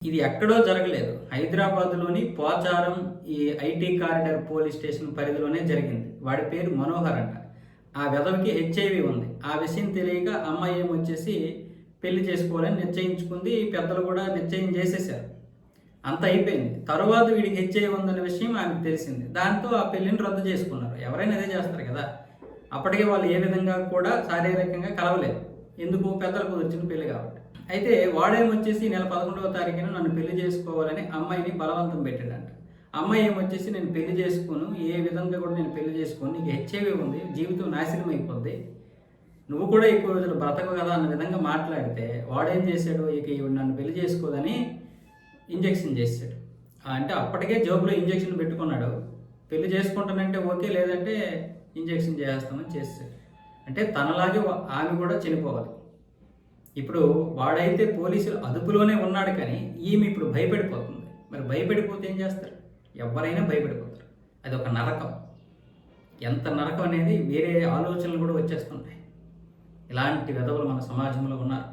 ఇది ఎక్కడో జరగలేదు. హైదరాబాద్‌లోని పోచారం ఈ ఐటీ కారిడార్ పోలీస్ స్టేషన్ పరిధిలోనే జరిగింది. వాడి పేరు మనోహర్ అంట. ఆ వెధవకి హెచ్ఐవి ఉంది. ఆ విషయం తెలియక అమ్మాయి ఏమొచ్చేసి పెళ్లి చేసుకోవాలని నిశ్చయించుకుంది. పెద్దలు కూడా నిశ్చయం చేసేశారు. అంతా అయిపోయింది. తరువాత వీడికి హెచ్ఐవి ఉందన్న విషయం ఆమెకు తెలిసింది. దాంతో ఆ పెళ్లిని రద్దు చేసుకున్నారు. ఎవరైనా అదే చేస్తారు కదా! అప్పటికే వాళ్ళు ఏ విధంగా కూడా శారీరకంగా కలవలేదు. ఎందుకు? పెద్దలకు కుదిర్చిన పెళ్లి కాబట్టి. అయితే వాడేమొచ్చేసి నెల 11వ తారీఖున నన్ను పెళ్లి చేసుకోవాలని అమ్మాయిని బలవంతం పెట్టాడంట. అమ్మాయి ఏమొచ్చేసి నేను పెళ్లి చేసుకోను, ఏ విధంగా కూడా నేను పెళ్లి చేసుకోను, నీకు హెచ్ఐవి ఉంది, జీవితం నాశనం అయిపోద్ది, నువ్వు కూడా ఎక్కువ రోజులు బ్రతకవు కదా అన్న విధంగా మాట్లాడితే వాడేం చేశాడు, ఇక ఈవిడ నన్ను పెళ్లి చేసుకోదని ఇంజెక్షన్ చేశాడు. అంటే అప్పటికే జేబులో ఇంజెక్షన్ పెట్టుకున్నాడు. పెళ్లి చేసుకుంటానంటే ఓకే, లేదంటే ఇంజెక్షన్ చేసేస్తామని చేశాడు. అంటే తనలాగే ఆమె కూడా చనిపోవాలి. ఇప్పుడు వాడైతే పోలీసులు అదుపులోనే ఉన్నాడు, కానీ ఈమె ఇప్పుడు భయపడిపోతుంది. మరి భయపడిపోతే ఏం చేస్తారు? ఎవరైనా భయపడిపోతారు. అది ఒక నరకం. ఎంత నరకం అనేది వేరే ఆలోచనలు కూడా వచ్చేస్తుంటాయి. ఇలాంటి విధవలు మన సమాజంలో ఉన్నారు.